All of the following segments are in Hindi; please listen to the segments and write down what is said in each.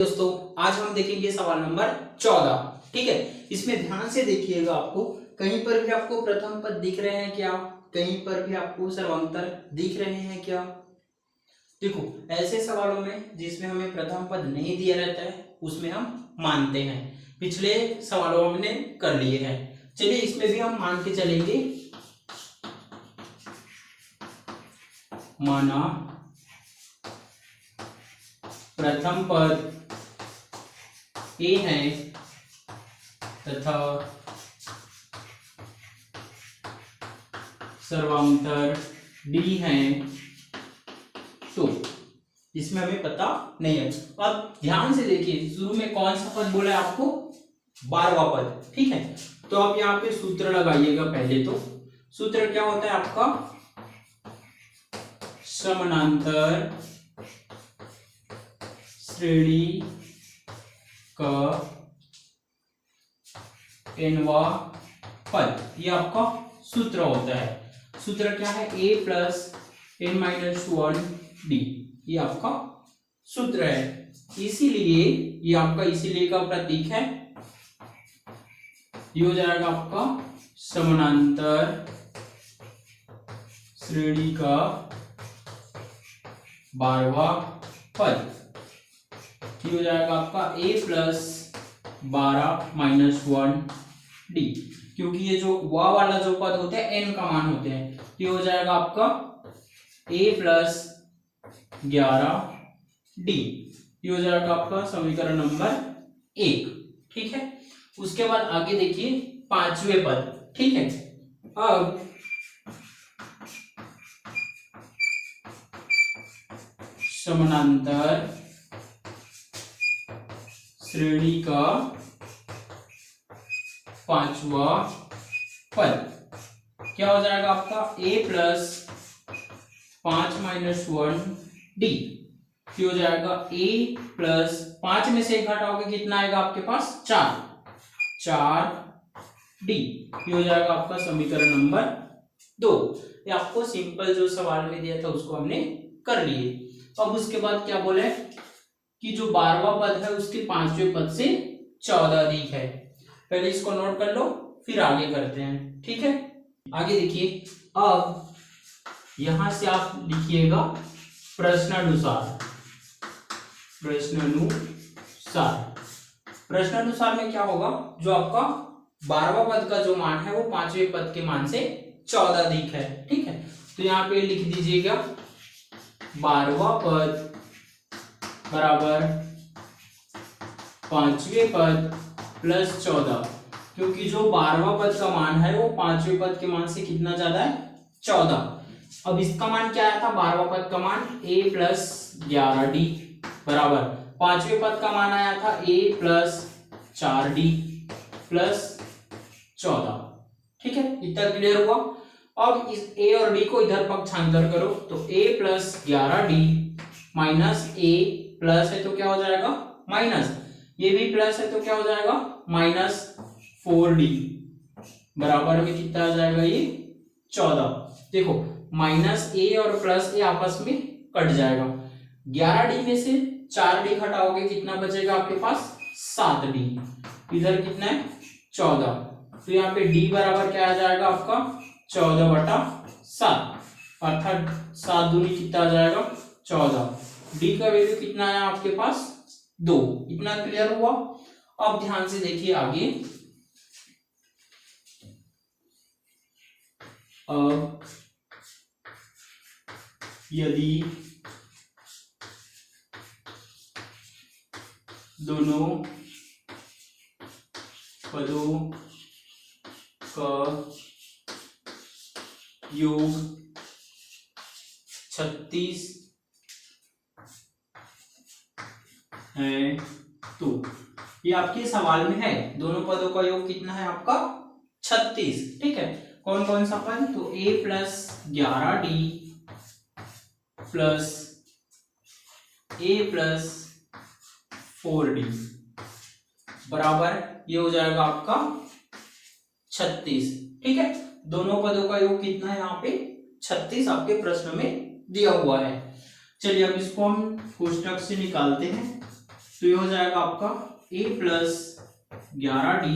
दोस्तों आज हम देखेंगे सवाल नंबर 14। ठीक है, इसमें ध्यान से देखिएगा। आपको कहीं पर भी आपको प्रथम पद दिख रहे हैं क्या? कहीं पर भी आपको सर्वांतर दिख रहे हैं क्या? देखो, ऐसे सवालों में जिसमें हमें प्रथम पद नहीं दिया रहता है उसमें हम मानते हैं। पिछले सवालों में हमने कर लिए हैं, चलिए इसमें भी हम मान के चलेंगे। माना प्रथम पद ए है तथा सर्वांतर डी है, तो इसमें हमें पता नहीं है। अब ध्यान से देखिए, शुरू में कौन सा पद बोला है आपको? 12वां पद। ठीक है, तो आप यहाँ पे सूत्र लगाइएगा। पहले तो सूत्र क्या होता है आपका? समानांतर श्रेणी का nवा पद, ये आपका सूत्र होता है। सूत्र क्या है? a plus n minus 1d, ये आपका सूत्र है। इसीलिए ये आपका इसीलिए का प्रतीक है, ये हो जाएगा आपका समानांतर श्रेणी का 12वां पद। ये हो जाएगा आपका a प्लस 12 माइनस 1d, क्योंकि ये जो वाला जो पद होते हैं n का मान होते हैं, ये हो जाएगा आपका a प्लस 11d, ये हो जाएगा आपका समीकरण नंबर 1। ठीक है, उसके बाद आगे देखिए 5वें पद। ठीक है, अब समानांतर श्रेणी का 5वां पद क्या हो जाएगा आपका? a प्लस 5 माइनस 1d, ये हो जाएगा a प्लस 5 में से 1 घटाओगे कितना आएगा आपके पास? 4d, ये हो जाएगा आपका समीकरण नंबर 2। ये आपको सिंपल जो सवाल में दिया था उसको हमने कर लिए। अब उसके बाद क्या बोले कि जो 12वां पद है उसके 5वें पद से 14 अधिक है। पहले इसको नोट कर लो, फिर आगे करते हैं। ठीक है, आगे देखिए। अब यहां से आप लिखिएगा प्रश्नानुसार। प्रश्नानुसार में क्या होगा? जो आपका 12वां पद का जो मान है वो 5वें पद के मान से 14 अधिक है। ठीक है, तो यहाँ पे लिख दीजिएगा 12वां पद बराबर 5वें पद प्लस 14, क्योंकि जो 12वां पद का मान है वो 5वें पद के मान से कितना ज्यादा है? 14। अब इसका मान क्या आया था? 12वां पद का मान a प्लस 11d बराबर 5वें पद का मान आया था a प्लस 4d प्लस 14। ठीक है, इतना क्लियर हुआ। अब इस a और d को इधर पक्षांतर करो, तो a plus 11d minus a plus है तो क्या हो जाएगा? माइनस, ये भी प्लस है तो क्या हो जाएगा? माइनस 4d बराबर में कितना आ जाएगा? ये 14। देखो, माइनस a और प्लस a आपस में कट जाएगा। 11d में से 4d घटाओगे कितना बचेगा आपके पास? 7d। इधर कितना है? 14। तो यहाँ पे d बराबर क्या आ जाएगा आपका? 14/7, अर्थात 7 दूनी कितना आ जाएगा? 14। d का वैल्यू कितना है आपके पास? 2। इतना क्लियर हुआ। अब ध्यान से देखिए आगे। अब यदि दोनों पदों का योग 36 है, तो ये आपके सवाल में है दोनों पदों का योग कितना है आपका? 36। ठीक है, कौन कौन सा पद? तो a plus 11d plus a plus 4d बराबर ये हो जाएगा आपका 36। ठीक है, दोनों पदों का योग कितना है यहाँ पे? 36 आपके प्रश्न में दिया हुआ है। चलिए अब इसको हम कोष्टक से निकालते हैं। तो ये हो जाएगा आपका a plus 11d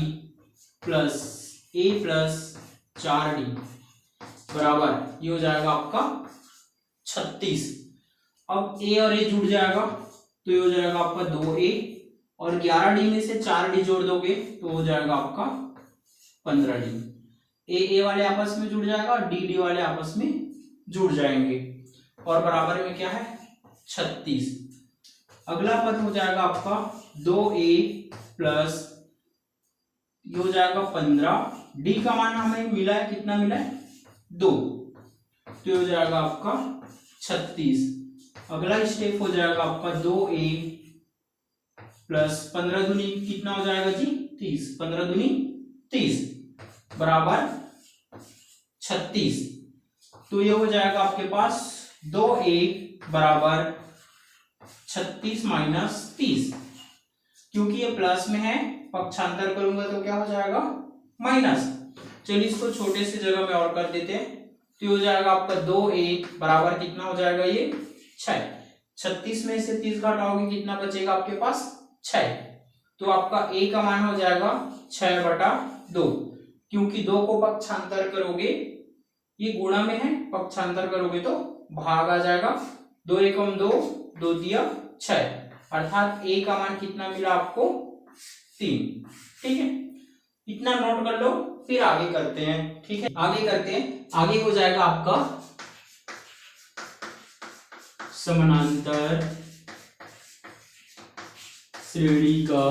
plus a plus 4d बराबर ये हो जाएगा आपका 36। अब a और a जुड़ जाएगा तो ये हो जाएगा आपका 2a और 11d में से 4d जोड़ दोगे तो हो जाएगा आपका 15d। ए वाले आपस में जुड़ जाएगा और डी वाले आपस में जुड़ जाएंगे और बराबर में क्या है 36। अगला पद हो जाएगा आपका 2a प्लस ये हो जाएगा 15। डी का मान हमें मिला है, कितना मिला है 2, तो ये हो जाएगा आपका 36। अगला स्टेप हो जाएगा आपका 2a प्लस 15 दूनी कितना हो जाएगा जी 30, 15 दूनी 30 बराबर 36। तो ये हो जाएगा आपके पास 2a बराबर 36 माइनस 30, क्योंकि ये प्लस में है पक्षांतर करूंगा तो क्या हो जाएगा माइनस। चलिए इसको छोटे से जगह में और कर देते हैं तो हो जाएगा आपका 2a बराबर कितना हो जाएगा ये 6। 36 में से 30 घटाओगे कितना बचेगा आपके पास 6, तो आपका a का मान हो जाएगा 6/2, क्योंकि 2 को पक्षांतर करोगे ये गुणा में है, पक्षांतर करोगे तो भाग आ जाएगा। 2 एकम 2, 2 दिया 6, अर्थात a का मान कितना मिला आपको 3। ठीक है, इतना नोट कर लो, फिर आगे करते हैं। ठीक है, आगे करते हैं। आगे हो जाएगा आपका समानांतर श्रेणी का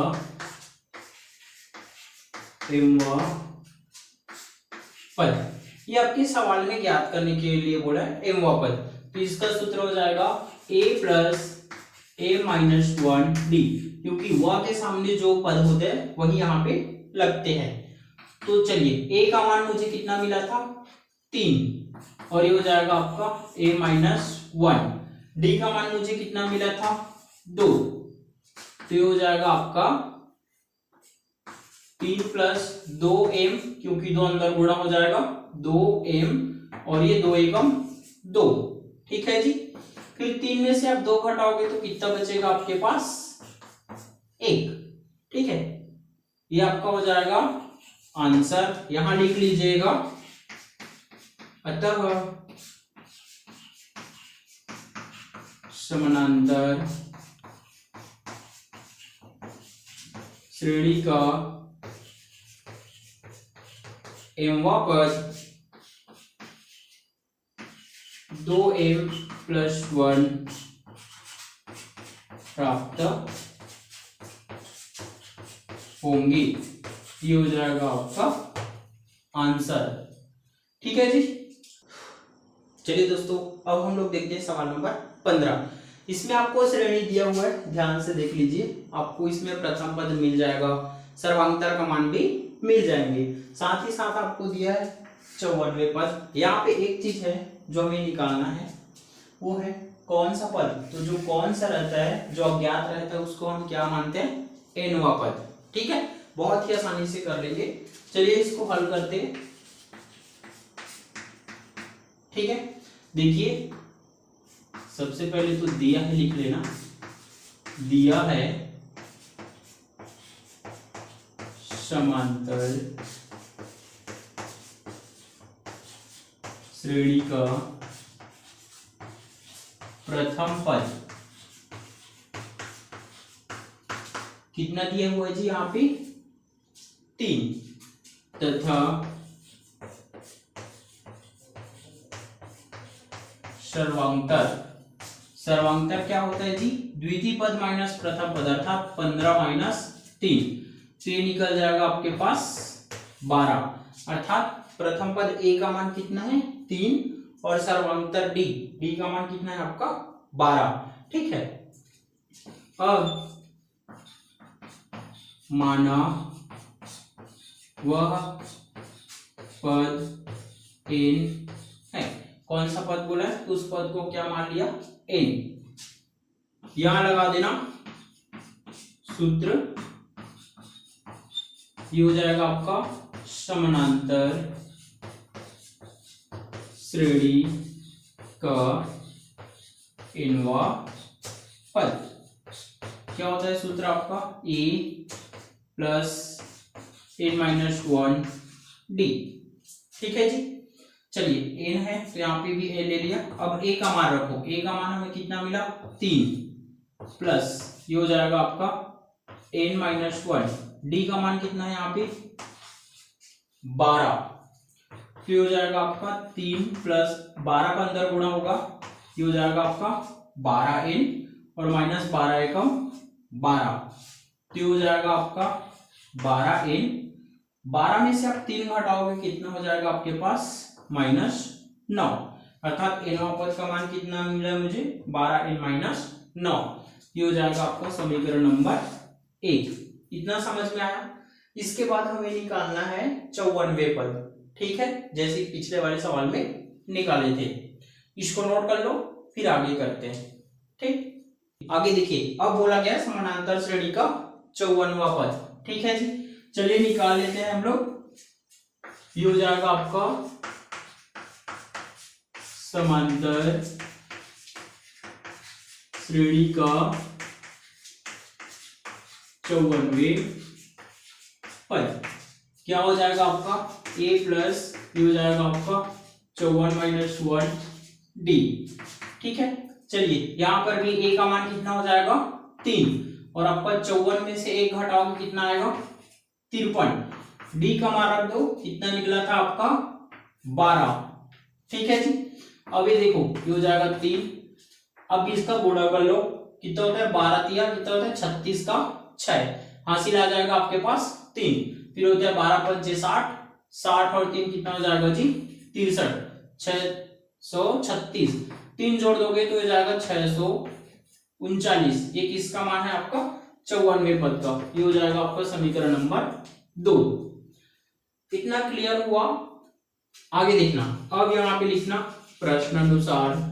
एवं पद। ये आपके सवाल में ज्ञात करने के लिए बोला है एवं पद। तो इसका सूत्र हो जाएगा a plus a minus 1d, क्योंकि वह के सामने जो पद होते हैं वही यहाँ पे लगते हैं। तो चलिए a का मान मुझे कितना मिला था 3 और ये हो जाएगा आपका a माइनस 1। d का मान मुझे कितना मिला था 2, तो ये हो जाएगा आपका 3 प्लस 2m, क्योंकि 2 अंदर गुणा हो जाएगा 2m और ये 2 एकम 2। ठीक है जी, फिर 3 में से आप 2 घटाओगे तो कितना बचेगा आपके पास 1। ठीक है, ये आपका हो जाएगा आंसर, यहां लिख लीजिएगा। अतः समानांतर श्रेणी का एवं पद 2m प्लस 1 प्राप्त होंगे। ये हो जाएगा आपका आंसर। ठीक है जी, चलिए दोस्तों अब हम लोग देखते हैं सवाल नंबर 15। इसमें आपको श्रेणी दिया हुआ है, ध्यान से देख लीजिए। आपको इसमें प्रथम पद मिल जाएगा, सर्वांतर का मान भी मिल जाएंगे, साथ ही साथ आपको दिया है 54वें पद। यहाँ पे एक चीज है जो हमें निकालना है, वो है कौन सा पद। तो जो कौन सा रहता है, जो अज्ञात रहता है, उसको हम क्या मानते हैं एनवा पद। ठीक है, बहुत ही आसानी से कर लेंगे। चलिए इसको हल करते हैं। ठीक है, देखिए सबसे पहले तो दिया है लिख लेना, दिया है समांतर श्रेणी का प्रथम पद कितना दिया हुआ है जी यहाँ पे 3, तथा सर्वांतर, सर्वांतर क्या होता है जी द्वितीय पद माइनस प्रथम पद, अर्थात 15 माइनस 3, तो ये निकल जाएगा आपके पास 12, अर्थात प्रथम पद a का मान कितना है 3 और सर्वांतर d का मान कितना है आपका 12। ठीक है, अब माना वह पद n है, कौन सा पद बोला है तो उस पद को क्या मान लिया n, यहां लगा देना सूत्र। ये हो जाएगा आपका समानांतर श्रेणी का nवा पद। क्या होता है सूत्र आपका, a प्लस n-1 d। ठीक है जी। चलिए n है तो यहाँ पे भी a ले लिया। अब a का मान रखो, a का मान हमें कितना मिला 3 प्लस ये हो जाएगा आपका n-1, d का मान कितना है यहाँ पे 12, फिर हो जाएगा आपका 3 प्लस 12 का अंदर गुणा होगा, ये हो जाएगा आपका 12n और माइनस 12 एकम 12, तो ये हो जाएगा आपका 12n। 12 में से आप 3 घटाओगे कितना हो जाएगा आपके पास -9, अर्थात nवां पद का मान कितना मिला मुझे 12n-9, ये हो जाएगा आपका समीकरण नंबर 1। इतना समझ में आया। इसके बाद हमें निकालना है 54वें पद। ठीक है, जैसे पिछले वाले सवाल में निकाले थे। इसको नोट कर लो, फिर आगे करते हैं। ठीक, आगे देखिए, अब बोला गया समानांतर श्रेणी का 54वां पद। ठीक है जी, चलिए निकाल लेते हैं हम लोग। ये हो जाएगा आपका समांतर श्रेणी का 54वें पद। क्या हो जाएगा आपका a प्लस ये हो जाएगा आपका 54-1 d। ठीक है, चलिए यहाँ पर भी a का मान कितना हो जाएगा 3 और आपका 54 में से 1 घटाओगे कितना आएगा 53, d का मान रख दो, कितना निकला था आपका 12। ठीक है जी, अब ये देखो ये हो जाएगा 3, अब इसका गुणा कर लो, कितना होता है 12 तिया कितना होता है 36 का 6, हासिल आ जाएगा आपके पास 3, फिर होता है 12 पंचे 60, 60 और 3 कितना हो जाएगा जी 63, 636, 3 जोड़ दोगे तो हो जाएगा 639। ये किसका मान है आपका 54वें पद का, ये हो जाएगा आपका समीकरण नंबर 2। इतना क्लियर हुआ। आगे देखना, अब यहाँ पे लिखना प्रश्नानुसार।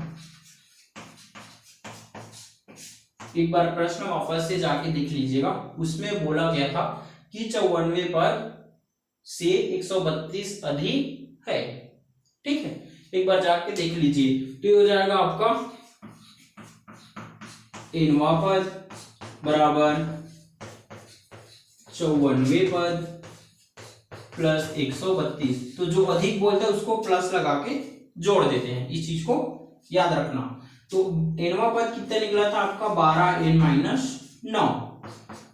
एक बार प्रश्न वापस से जाके देख लीजिएगा, उसमें बोला गया था कि 54वें पद से 132 अधिक है। ठीक है, एक बार जाके देख लीजिए, तो ये हो जाएगा आपका nवां पद बराबर 54वें पद प्लस 132, तो जो अधिक बोलते हैं उसको प्लस लगा के जोड़ देते हैं, इस चीज को याद रखना। तो nवां पद कितना निकला था आपका 12n-9,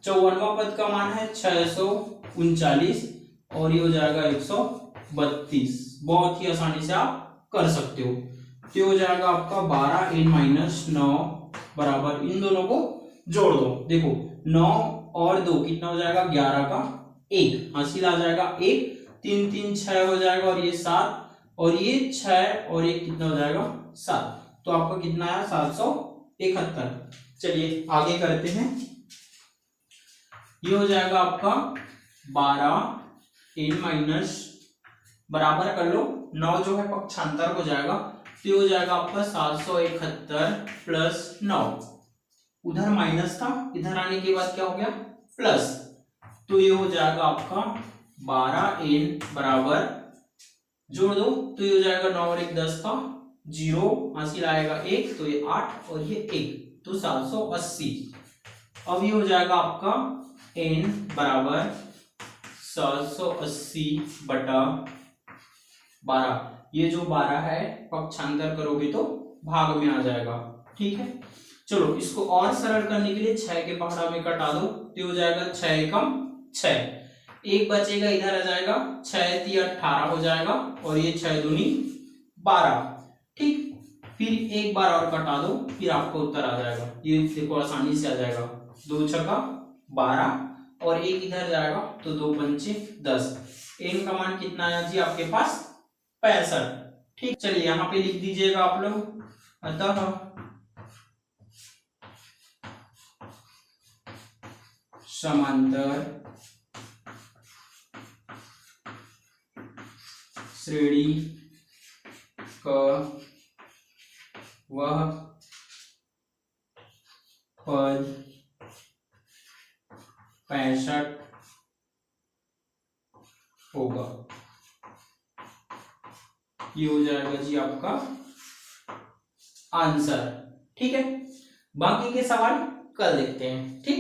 54वां पद का मान है 639 और ये हो जाएगा 132। बहुत ही आसानी से आप कर सकते हो। तो हो जाएगा आपका 12n-9 बराबर, इन दोनों को जोड़ दो, देखो 9 और 2 कितना हो जाएगा 11 का 1, हासिल आ जाएगा 1, 3 3 6 हो जाएगा और ये 7 और ये 6 और ये कितना हो जाएगा 7, तो आपका कितना आया 771। चलिए आगे करते हैं। ये हो जाएगा आपका 12n- बराबर कर लो, 9 जो है पक्षांतर हो जाएगा, तो ये हो जाएगा आपका 771 प्लस 9, उधर माइनस था, इधर आने के बाद क्या हो गया प्लस, तो ये हो जाएगा आपका 12n बराबर, जोड़ दो तो ये हो जाएगा 9 और 1 10 का 0, हासिल आएगा 1, तो ये 8 और ये 1, तो 780। अब ये हो जाएगा आपका n बराबर 780 बटा 12, ये जो 12 है पक्षांतर करोगे तो भाग में आ जाएगा। ठीक है, चलो इसको और सरल करने के लिए 6 के पहाड़ा में कटा दो, तो हो जाएगा 6 एकम 6, एक बचेगा इधर आ जाएगा, 6 3 18 हो जाएगा और ये 6 दूनी 12। ठीक, फिर एक बार और कटा दो, फिर आपको उत्तर आ जाएगा, ये देखो आसानी से आ जाएगा, 2 छक्का 12 और एक इधर जाएगा तो 2 पंचे 10, n का मान कितना आया जी आपके पास 65। ठीक, चलिए यहाँ पे लिख दीजिएगा आप लोग, अतः समांतर श्रेणी का वह पद 65 होगा। ये हो जाएगा जी आपका आंसर। ठीक है, बाकी के सवाल कल देखते हैं। ठीक।